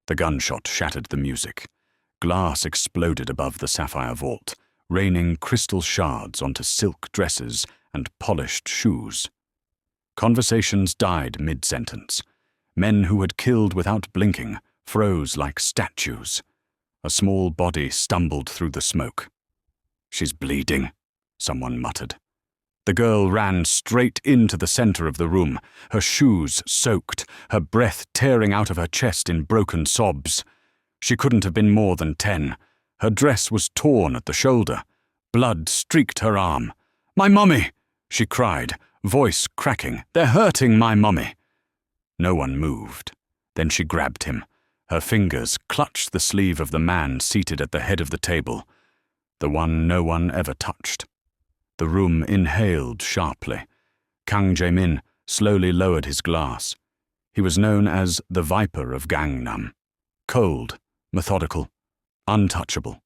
The gunshot shattered the music. Glass exploded above the sapphire vault, raining crystal shards onto silk dresses and polished shoes. Conversations died mid-sentence. Men who had killed without blinking froze like statues. A small body stumbled through the smoke. "She's bleeding," someone muttered. The girl ran straight into the center of the room, her shoes soaked, her breath tearing out of her chest in broken sobs. She couldn't have been more than 10. Her dress was torn at the shoulder. Blood streaked her arm. "My mummy!" she cried, voice cracking. "They're hurting my mummy!" No one moved. Then she grabbed him. Her fingers clutched the sleeve of the man seated at the head of the table, the one no one ever touched. The room inhaled sharply. Kang Jae-min slowly lowered his glass. He was known as the Viper of Gangnam. Cold, methodical, untouchable.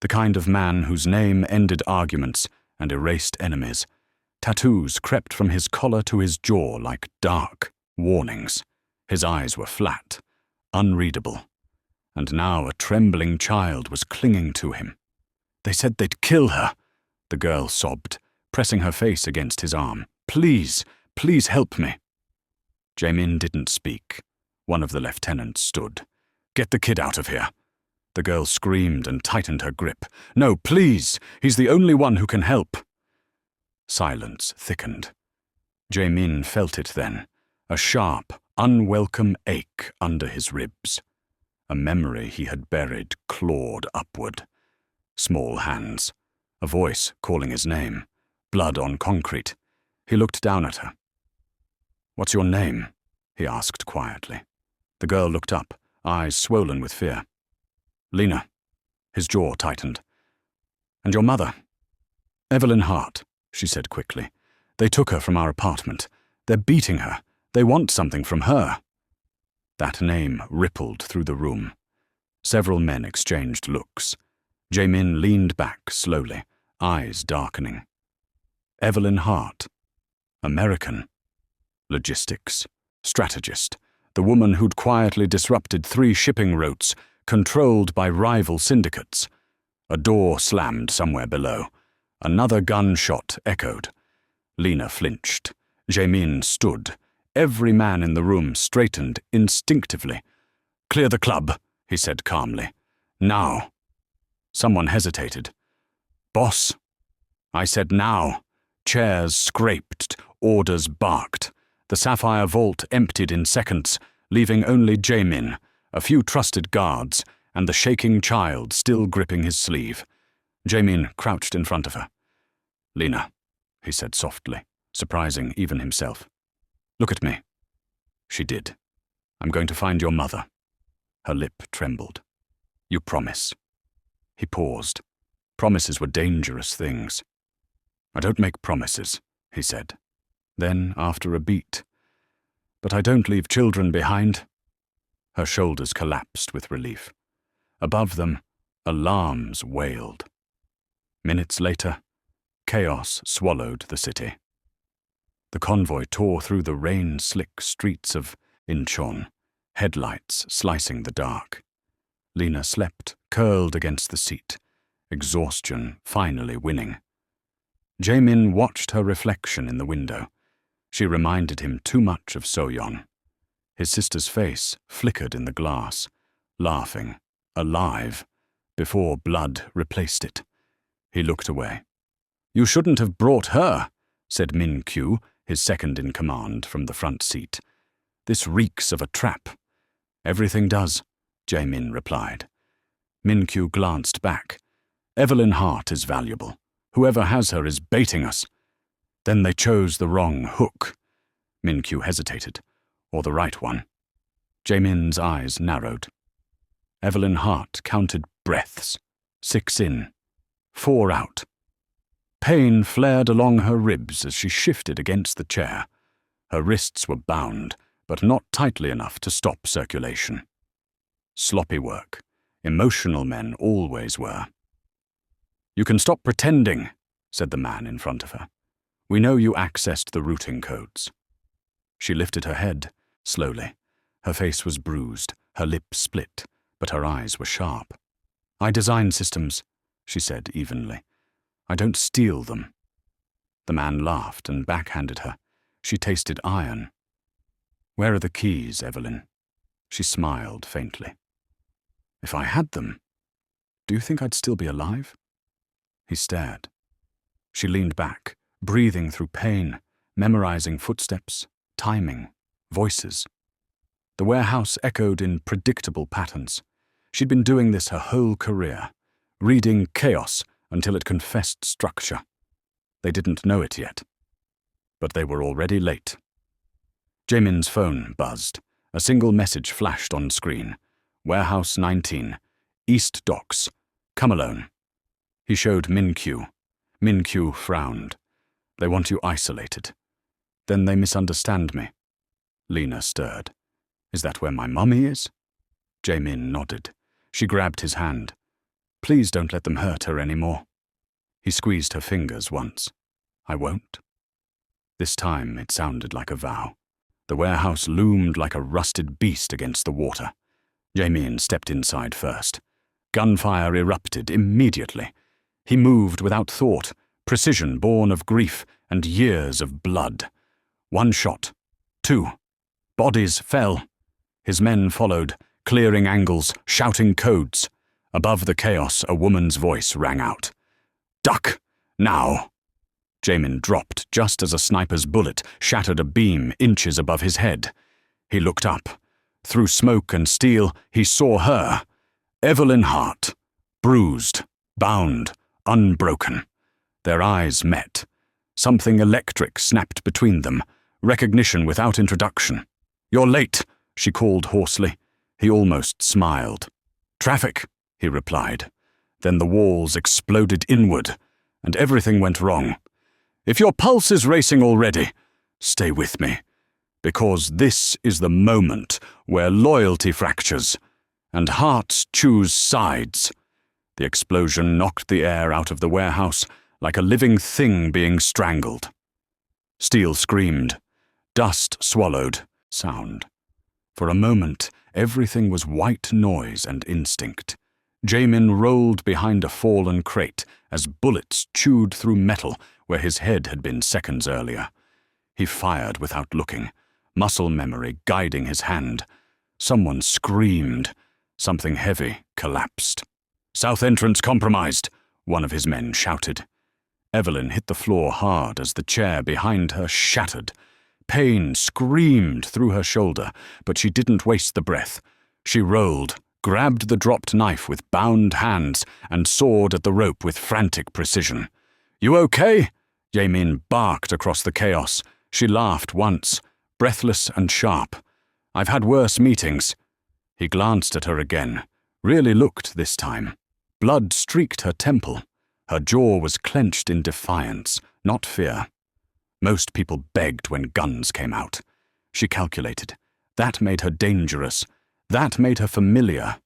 The kind of man whose name ended arguments and erased enemies. Tattoos crept from his collar to his jaw like dark warnings. His eyes were flat, unreadable. And now a trembling child was clinging to him. "They said they'd kill her," the girl sobbed, pressing her face against his arm. "Please, please help me." Jae-min didn't speak. One of the lieutenants stood. "Get the kid out of here." The girl screamed and tightened her grip. "No, please! He's the only one who can help." Silence thickened. Jae-min felt it then, a sharp, unwelcome ache under his ribs. A memory he had buried clawed upward. Small hands. A voice calling his name. Blood on concrete. He looked down at her. "What's your name?" he asked quietly. The girl looked up, eyes swollen with fear. "Lena." His jaw tightened. "And your mother?" "Evelyn Hart," she said quickly. "They took her from our apartment. They're beating her. They want something from her." That name rippled through the room. Several men exchanged looks. Jae-min leaned back slowly, eyes darkening. Evelyn Hart. American. Logistics. Strategist. The woman who'd quietly disrupted 3 shipping routes, controlled by rival syndicates. A door slammed somewhere below. Another gunshot echoed. Lena flinched. Jae-min stood. Every man in the room straightened instinctively. "Clear the club," he said calmly. "Now." Someone hesitated. "Boss?" I said now. Chairs scraped, orders barked. The sapphire vault emptied in seconds, leaving only Jae-min, a few trusted guards, and the shaking child still gripping his sleeve. Jae-min crouched in front of her. "Lena," he said softly, surprising even himself. "Look at me." She did. "I'm going to find your mother." Her lip trembled. "You promise." He paused. Promises were dangerous things. "I don't make promises," he said. Then, after a beat, "But I don't leave children behind." Her shoulders collapsed with relief. Above them, alarms wailed. Minutes later, chaos swallowed the city. The convoy tore through the rain-slick streets of Incheon, headlights slicing the dark. Lena slept, curled against the seat, exhaustion finally winning. Jae-min watched her reflection in the window. She reminded him too much of So-yeon. His sister's face flickered in the glass, laughing, alive, before blood replaced it. He looked away. "You shouldn't have brought her," said Min-kyu, his second-in-command, from the front seat. "This reeks of a trap." "Everything does," Jae-min replied. Min-kyu glanced back. "Evelyn Hart is valuable. Whoever has her is baiting us." "Then they chose the wrong hook." Min-kyu hesitated. "Or the right one." Jae-min's eyes narrowed. Evelyn Hart counted breaths. 6 in, 4 out. Pain flared along her ribs as she shifted against the chair. Her wrists were bound, but not tightly enough to stop circulation. Sloppy work. Emotional men always were. "You can stop pretending," said the man in front of her. "We know you accessed the routing codes." She lifted her head, slowly. Her face was bruised, Her lip split, but her eyes were sharp. "I design systems," she said evenly. "I don't steal them." The man laughed and backhanded her. She tasted iron. "Where are the keys, Evelyn?" She smiled faintly. "If I had them, do you think I'd still be alive?" He stared. She leaned back, breathing through pain, memorizing footsteps, timing, voices. The warehouse echoed in predictable patterns. She'd been doing this her whole career, reading chaos until it confessed structure. They didn't know it yet. But they were already late. Jae-min's phone buzzed. A single message flashed on screen. "Warehouse 19. East Docks. Come alone." He showed Min-kyu. Min-kyu frowned. "They want you isolated." "Then they misunderstand me." Lena stirred. "Is that where my mummy is?" Jae-min nodded. She grabbed his hand. "Please don't let them hurt her anymore." He squeezed her fingers once. "I won't." This time it sounded like a vow. The warehouse loomed like a rusted beast against the water. Jae-min stepped inside first. Gunfire erupted immediately. He moved without thought, precision born of grief and years of blood. One shot. Two. Bodies fell. His men followed, clearing angles, shouting codes. Above the chaos, a woman's voice rang out. "Duck! Now!" Jae-min dropped just as a sniper's bullet shattered a beam inches above his head. He looked up. Through smoke and steel, he saw her. Evelyn Hart. Bruised, bound, unbroken. Their eyes met. Something electric snapped between them. Recognition without introduction. "You're late," she called hoarsely. He almost smiled. "Traffic," he replied. Then the walls exploded inward, and everything went wrong. "If your pulse is racing already, stay with me, because this is the moment where loyalty fractures, and hearts choose sides." The explosion knocked the air out of the warehouse like a living thing being strangled. Steel screamed. Dust swallowed. Sound. For a moment, everything was white noise and instinct. Jae-min rolled behind a fallen crate as bullets chewed through metal where his head had been seconds earlier. He fired without looking, muscle memory guiding his hand. Someone screamed. Something heavy collapsed. "South entrance compromised," one of his men shouted. Evelyn hit the floor hard as the chair behind her shattered. Pain screamed through her shoulder, but she didn't waste the breath. She rolled, grabbed the dropped knife with bound hands, and sawed at the rope with frantic precision. "You okay?" Jae-min barked across the chaos. She laughed once, breathless and sharp. "I've had worse meetings." He glanced at her again, really looked this time. Blood streaked her temple. Her jaw was clenched in defiance, not fear. Most people begged when guns came out. She calculated. That made her dangerous. That made her familiar.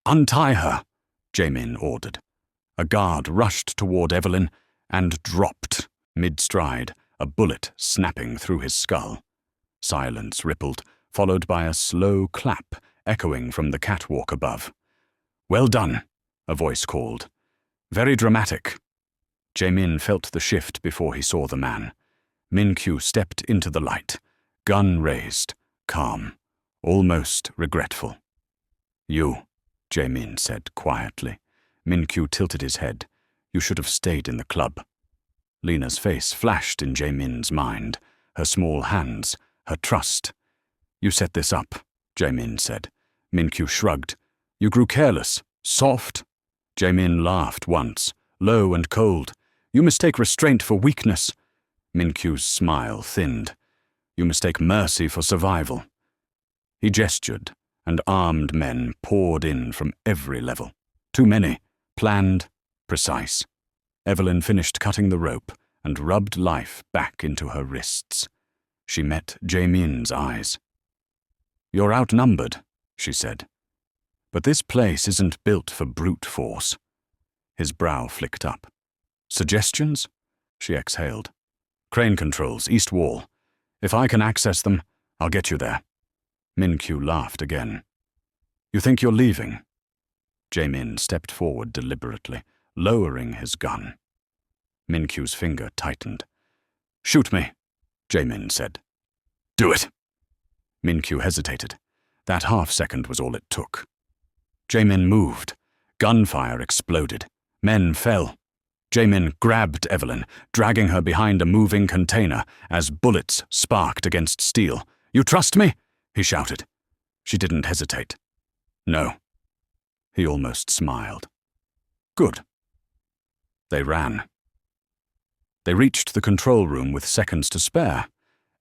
"Untie her," Jae-min ordered. A guard rushed toward Evelyn and dropped, mid-stride, a bullet snapping through his skull. Silence rippled, followed by a slow clap echoing from the catwalk above. "Well done," a voice called. "Very dramatic." Jae-min felt the shift before he saw the man. Min-kyu stepped into the light, gun raised, calm, almost regretful. "You," Jae-min said quietly. Min-kyu tilted his head. "You should have stayed in the club." Lena's face flashed in Jae-min's mind, her small hands, her trust. "You set this up," Jae-min said. Min-kyu shrugged. "You grew careless, soft." Jae-min laughed once, low and cold. "You mistake restraint for weakness." Min-kyu's smile thinned. "You mistake mercy for survival." He gestured, and armed men poured in from every level. Too many, planned, precise. Evelyn finished cutting the rope and rubbed life back into her wrists. She met Jae-min's eyes. "You're outnumbered," she said. "But this place isn't built for brute force." His brow flicked up. "Suggestions?" She exhaled. "Crane controls, east wall. If I can access them, I'll get you there." Min-kyu laughed again. You think you're leaving? Jae-min stepped forward deliberately, lowering his gun. Min-kyu's finger tightened. Shoot me, Jae-min said. Do it. Min-kyu hesitated. That half-second was all it took. Jae-min moved. Gunfire exploded. Men fell. Jae-min grabbed Evelyn, dragging her behind a moving container as bullets sparked against steel. You trust me? He shouted. She didn't hesitate. No. He almost smiled. Good. They ran. They reached the control room with seconds to spare.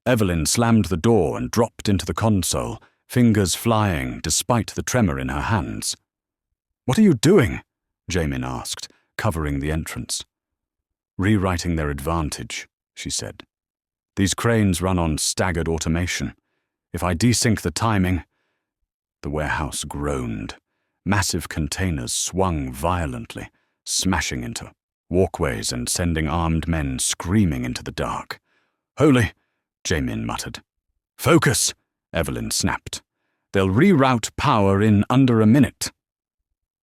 Evelyn slammed the door and dropped into the console, fingers flying despite the tremor in her hands. What are you doing? Jae-min asked, covering the entrance. Rewriting their advantage, she said. These cranes run on staggered automation. If I desync the timing... The warehouse groaned. Massive containers swung violently, smashing into walkways and sending armed men screaming into the dark. Holy, Jae-min muttered. Focus, Evelyn snapped. They'll reroute power in under a minute.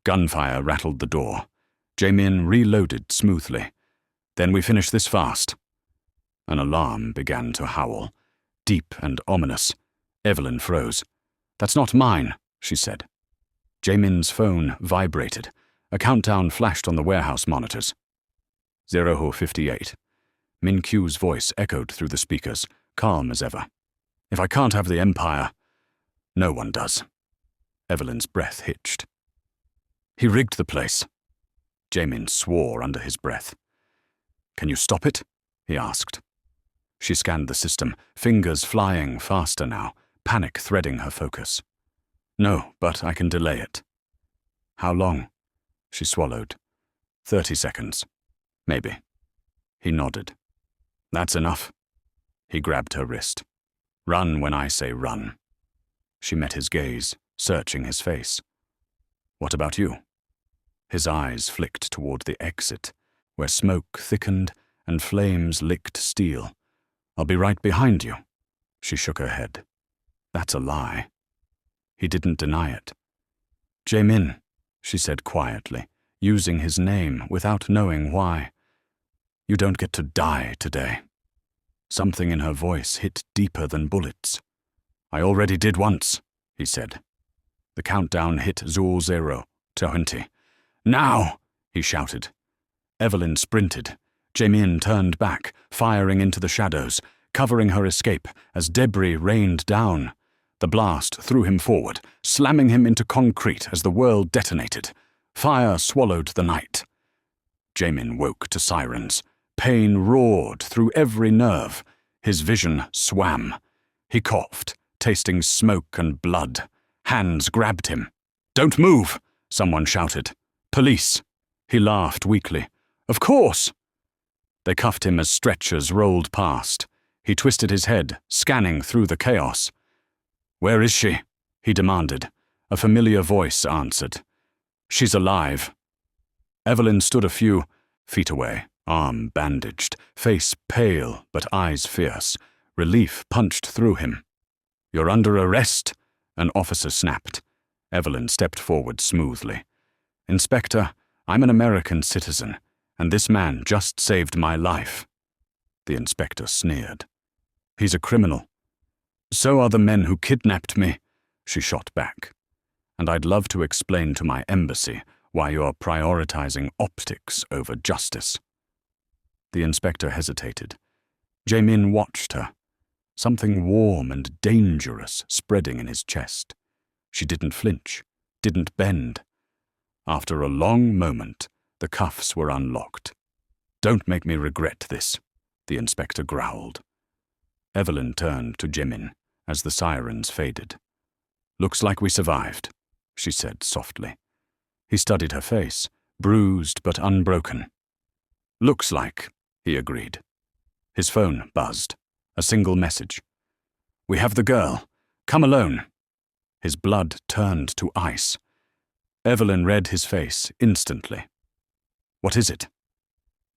Gunfire rattled the door. Jae-min reloaded smoothly. Then we finish this fast. An alarm began to howl, deep and ominous. Evelyn froze. That's not mine, she said. Jae-min's phone vibrated. A countdown flashed on the warehouse monitors. 0:58. Min-kyu's voice echoed through the speakers, calm as ever. If I can't have the Empire, no one does. Evelyn's breath hitched. He rigged the place. Jae-min swore under his breath. Can you stop it? He asked. She scanned the system, fingers flying faster now, panic threading her focus. No, but I can delay it. How long? She swallowed. 30 seconds. Maybe. He nodded. That's enough. He grabbed her wrist. Run when I say run. She met his gaze, searching his face. What about you? His eyes flicked toward the exit, where smoke thickened and flames licked steel. I'll be right behind you. She shook her head. That's a lie. He didn't deny it. Jae-min, she said quietly, using his name without knowing why. You don't get to die today. Something in her voice hit deeper than bullets. I already did once, he said. The countdown hit 0:20. Now, he shouted. Evelyn sprinted. Jae-min turned back, firing into the shadows, covering her escape as debris rained down. The blast threw him forward, slamming him into concrete as the world detonated. Fire swallowed the night. Jae-min woke to sirens. Pain roared through every nerve. His vision swam. He coughed, tasting smoke and blood. Hands grabbed him. Don't move, someone shouted. Police. He laughed weakly. Of course. They cuffed him as stretchers rolled past. He twisted his head, scanning through the chaos. Where is she? He demanded. A familiar voice answered. She's alive. Evelyn stood a few feet away, arm bandaged, face pale but eyes fierce. Relief punched through him. You're under arrest, an officer snapped. Evelyn stepped forward smoothly. Inspector, I'm an American citizen, and this man just saved my life. The inspector sneered. He's a criminal. So are the men who kidnapped me, she shot back. And I'd love to explain to my embassy why you're prioritizing optics over justice. The inspector hesitated. Jae-min watched her, something warm and dangerous spreading in his chest. She didn't flinch, didn't bend. After a long moment, the cuffs were unlocked. Don't make me regret this, the inspector growled. Evelyn turned to Jae-min as the sirens faded. Looks like we survived, she said softly. He studied her face, bruised but unbroken. Looks like, he agreed. His phone buzzed. A single message. We have the girl. Come alone. His blood turned to ice. Evelyn read his face instantly. What is it?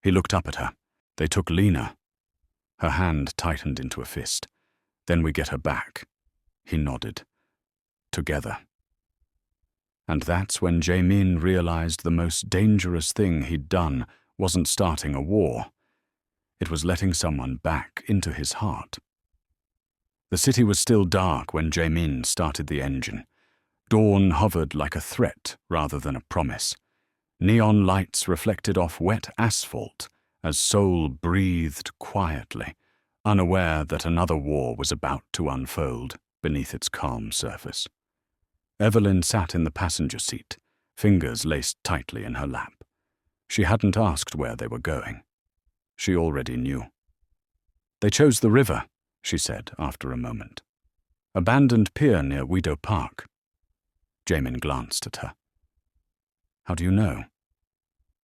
He looked up at her. They took Lena. Her hand tightened into a fist. Then we get her back. He nodded. Together. And that's when Jae-min realized the most dangerous thing he'd done wasn't starting a war. It was letting someone back into his heart. The city was still dark when Jae-min started the engine. Dawn hovered like a threat rather than a promise. Neon lights reflected off wet asphalt as Seoul breathed quietly, unaware that another war was about to unfold beneath its calm surface. Evelyn sat in the passenger seat, fingers laced tightly in her lap. She hadn't asked where they were going. She already knew. "They chose the river," she said after a moment. "Abandoned pier near Widow Park." Jae-min glanced at her. "How do you know?"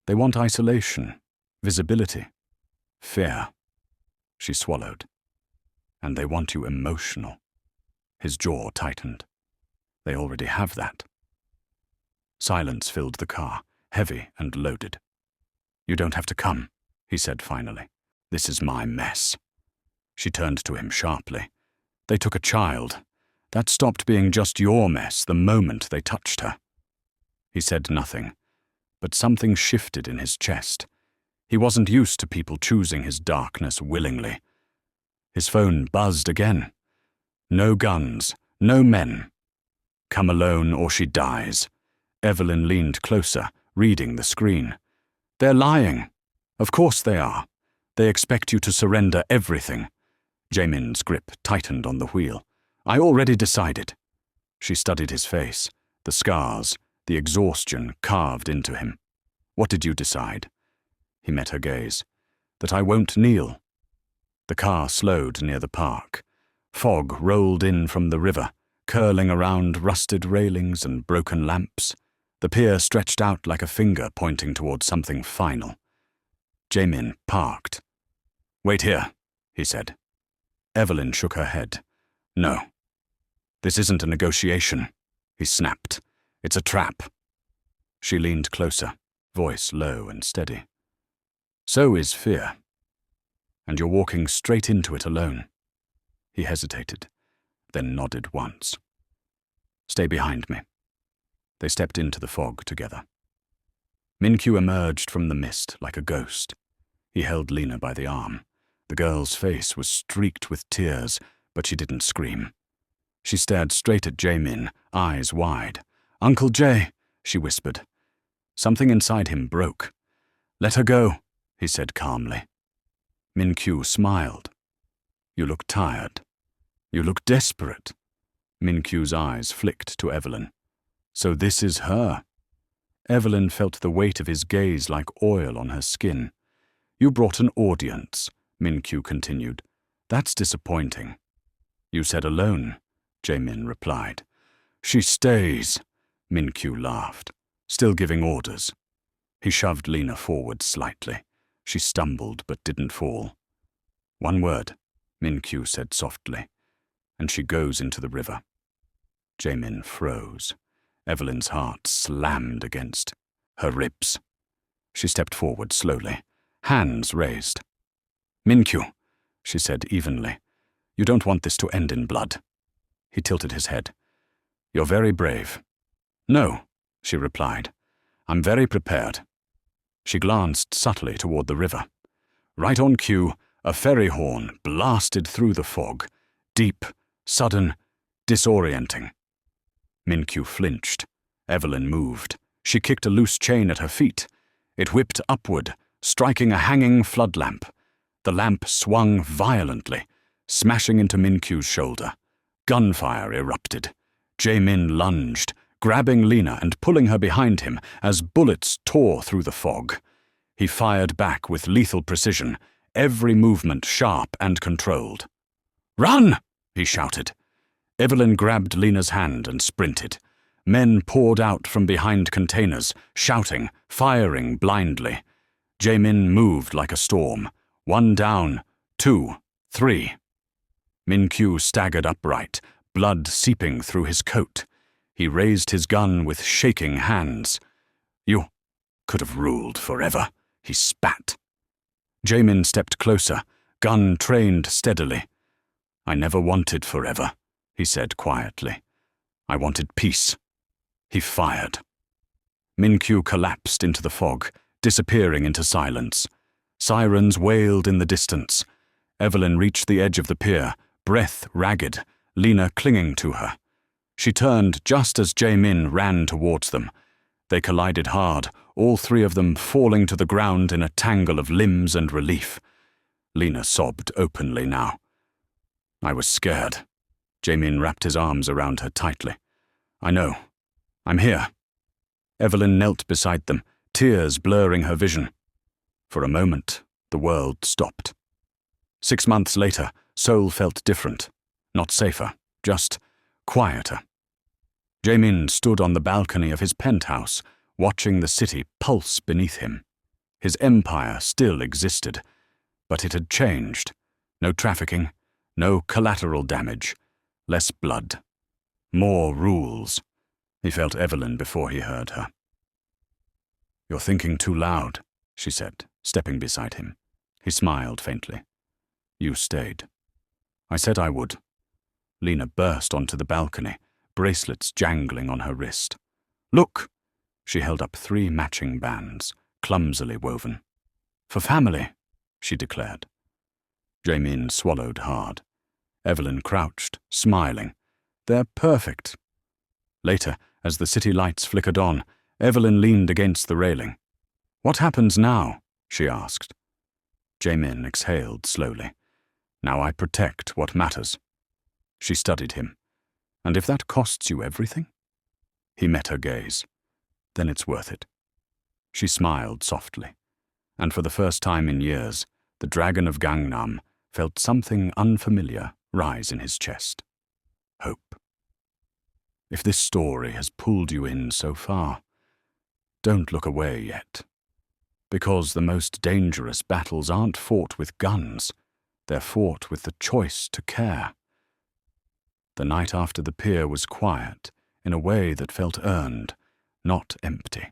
"They want isolation, visibility, fear." She swallowed. "And they want you emotional." His jaw tightened. "They already have that." Silence filled the car, heavy and loaded. "You don't have to come," he said finally. "This is my mess." She turned to him sharply. "They took a child. That stopped being just your mess the moment they touched her." He said nothing, but something shifted in his chest. He wasn't used to people choosing his darkness willingly. His phone buzzed again. "No guns, no men. Come alone or she dies." Evelyn leaned closer, reading the screen. "They're lying. Of course they are. They expect you to surrender everything." Jae-min's grip tightened on the wheel. "I already decided." She studied his face, the scars, the exhaustion carved into him. "What did you decide?" He met her gaze. "That I won't kneel." The car slowed near the park. Fog rolled in from the river, curling around rusted railings and broken lamps. The pier stretched out like a finger pointing toward something final. Jae-min parked. "Wait here," he said. Evelyn shook her head. "No. This isn't a negotiation," he snapped. "It's a trap." She leaned closer, voice low and steady. "So is fear. And you're walking straight into it alone." He hesitated, then nodded once. "Stay behind me." They stepped into the fog together. Min-kyu emerged from the mist like a ghost. He held Lena by the arm. The girl's face was streaked with tears, but she didn't scream. She stared straight at Jae-min, eyes wide. "Uncle Jae," she whispered. Something inside him broke. "Let her go," he said calmly. Min-kyu smiled. "You look tired. You look desperate." Min-kyu's eyes flicked to Evelyn. "So this is her." Evelyn felt the weight of his gaze like oil on her skin. "You brought an audience," Min-kyu continued. "That's disappointing." "You said alone," Jae-min replied. "She stays," Min-kyu laughed, still giving orders. He shoved Lena forward slightly. She stumbled but didn't fall. "One word," Min-kyu said softly, "and she goes into the river." Jae-min froze. Evelyn's heart slammed against her ribs. She stepped forward slowly, hands raised. "Min-kyu," she said evenly, "you don't want this to end in blood." He tilted his head. "You're very brave." "No," she replied. "I'm very prepared." She glanced subtly toward the river. Right on cue, a ferry horn blasted through the fog, deep, sudden, disorienting. Min-kyu flinched. Evelyn moved. She kicked a loose chain at her feet. It whipped upward, striking a hanging flood lamp. The lamp swung violently, smashing into Min-kyu's shoulder. Gunfire erupted. Jae-min lunged, grabbing Lena and pulling her behind him as bullets tore through the fog. He fired back with lethal precision, every movement sharp and controlled. "Run!" he shouted. Evelyn grabbed Lena's hand and sprinted. Men poured out from behind containers, shouting, firing blindly. Jae-min moved like a storm. 1 down, 2, 3. Min-kyu staggered upright, blood seeping through his coat. He raised his gun with shaking hands. "You could have ruled forever," he spat. Jae-min stepped closer, gun trained steadily. "I never wanted forever," he said quietly. "I wanted peace." He fired. Min-kyu collapsed into the fog, disappearing into silence. Sirens wailed in the distance. Evelyn reached the edge of the pier, breath ragged, Lena clinging to her. She turned just as Jae-min ran towards them. They collided hard, all three of them falling to the ground in a tangle of limbs and relief. Lena sobbed openly now. I was scared. Jae-min wrapped his arms around her tightly. I know. I'm here. Evelyn knelt beside them, tears blurring her vision. For a moment, the world stopped. 6 months later, Seoul felt different. Not safer, just quieter. Jae-min stood on the balcony of his penthouse, watching the city pulse beneath him. His empire still existed, but it had changed. No trafficking, no collateral damage, less blood, more rules. He felt Evelyn before he heard her. You're thinking too loud, she said, stepping beside him. He smiled faintly. You stayed. I said I would. Lena burst onto the balcony, bracelets jangling on her wrist. Look! She held up 3 matching bands, clumsily woven. For family, she declared. Jae-min swallowed hard. Evelyn crouched, smiling. They're perfect. Later, as the city lights flickered on, Evelyn leaned against the railing. What happens now? She asked. Jae-min exhaled slowly. Now I protect what matters. She studied him. And if that costs you everything? He met her gaze. Then it's worth it. She smiled softly. And for the first time in years, the dragon of Gangnam felt something unfamiliar rise in his chest. Hope. If this story has pulled you in so far, don't look away yet. Because the most dangerous battles aren't fought with guns. They're fought with the choice to care. The night after the pier was quiet in a way that felt earned, not empty.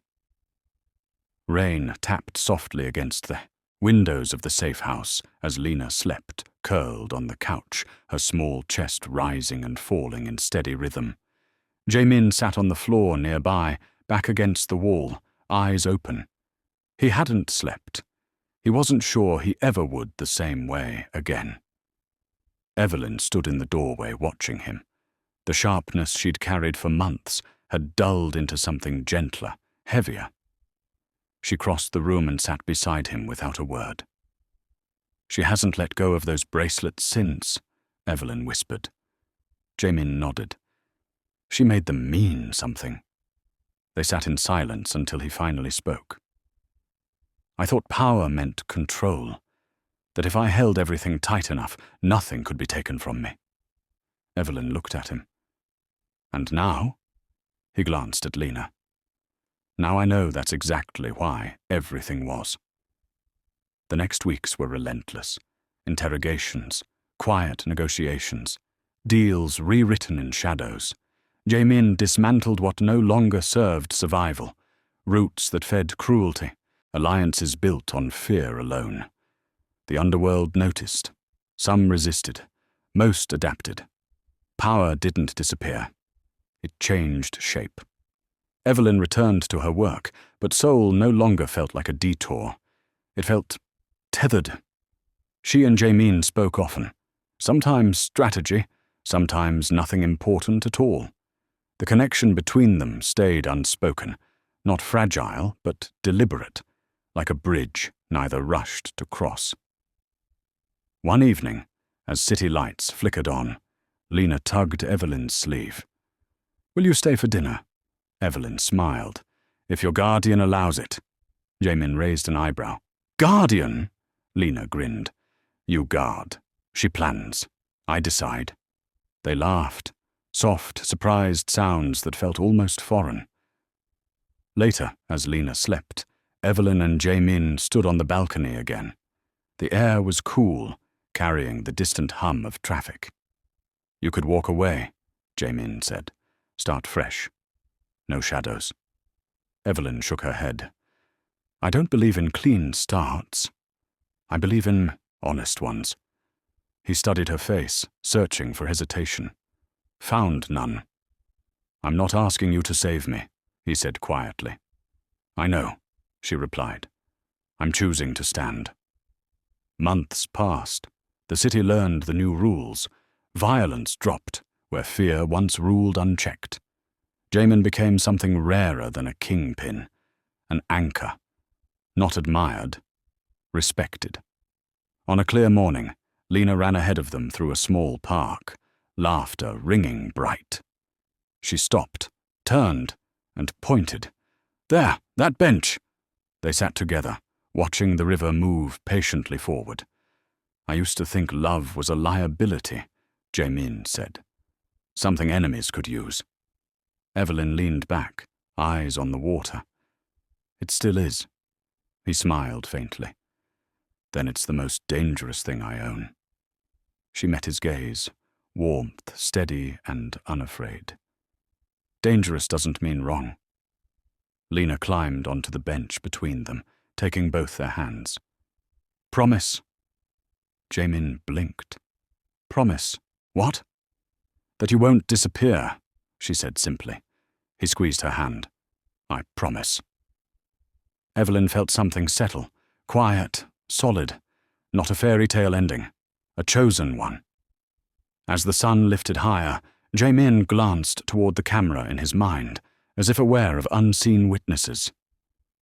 Rain tapped softly against the windows of the safe house as Lena slept, curled on the couch, her small chest rising and falling in steady rhythm. Jae-min sat on the floor nearby, back against the wall, eyes open. He hadn't slept. He wasn't sure he ever would the same way again. Evelyn stood in the doorway watching him. The sharpness she'd carried for months had dulled into something gentler, heavier. She crossed the room and sat beside him without a word. She hasn't let go of those bracelets since, Evelyn whispered. Jae-min nodded. She made them mean something. They sat in silence until he finally spoke. I thought power meant control, that if I held everything tight enough, nothing could be taken from me. Evelyn looked at him. And now? He glanced at Lena. Now I know that's exactly why everything was. The next weeks were relentless. Interrogations, quiet negotiations, deals rewritten in shadows. Jae-min dismantled what no longer served survival, roots that fed cruelty, alliances built on fear alone. The underworld noticed. Some resisted. Most adapted. Power didn't disappear. It changed shape. Evelyn returned to her work, but Seoul no longer felt like a detour. It felt tethered. She and Jae-min spoke often. Sometimes strategy, sometimes nothing important at all. The connection between them stayed unspoken, not fragile, but deliberate, like a bridge neither rushed to cross. One evening, as city lights flickered on, Lena tugged Evelyn's sleeve. Will you stay for dinner? Evelyn smiled. If your guardian allows it. Jae-min raised an eyebrow. Guardian? Lena grinned. You guard. She plans. I decide. They laughed. Soft, surprised sounds that felt almost foreign. Later, as Lena slept, Evelyn and Jae-min stood on the balcony again. The air was cool, carrying the distant hum of traffic. You could walk away, Jae-min said. Start fresh. No shadows. Evelyn shook her head. I don't believe in clean starts. I believe in honest ones. He studied her face, searching for hesitation. Found none. I'm not asking you to save me, he said quietly. I know, she replied. I'm choosing to stand. Months passed. The city learned the new rules. Violence dropped where fear once ruled unchecked. Jae-min became something rarer than a kingpin, an anchor, not admired, respected. On a clear morning, Lena ran ahead of them through a small park, laughter ringing bright. She stopped, turned, and pointed. There, that bench! They sat together, watching the river move patiently forward. I used to think love was a liability, Jae-min said. Something enemies could use. Evelyn leaned back, eyes on the water. It still is. He smiled faintly. Then it's the most dangerous thing I own. She met his gaze, warmth, steady and unafraid. Dangerous doesn't mean wrong. Lena climbed onto the bench between them, taking both their hands. Promise. Jae-min blinked. Promise. What? That you won't disappear, she said simply. He squeezed her hand. I promise. Evelyn felt something settle, quiet, solid, not a fairy tale ending, a chosen one. As the sun lifted higher, Jae-min glanced toward the camera in his mind, as if aware of unseen witnesses.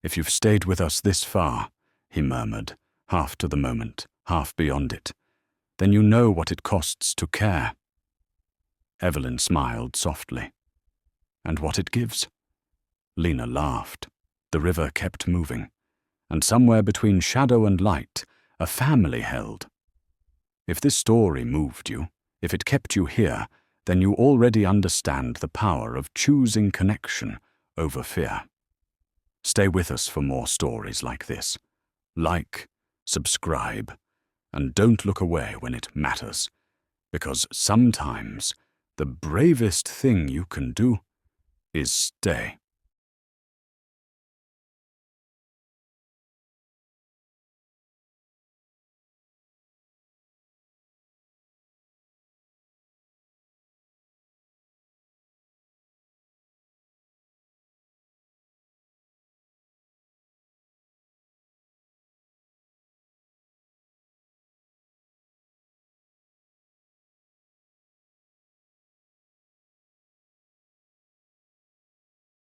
If you've stayed with us this far, he murmured, half to the moment, half beyond it, then you know what it costs to care. Evelyn smiled softly. And what it gives? Lena laughed. The river kept moving, and somewhere between shadow and light, a family held. If this story moved you, if it kept you here, then you already understand the power of choosing connection over fear. Stay with us for more stories like this. Like, subscribe, and don't look away when it matters, because sometimes the bravest thing you can do is stay.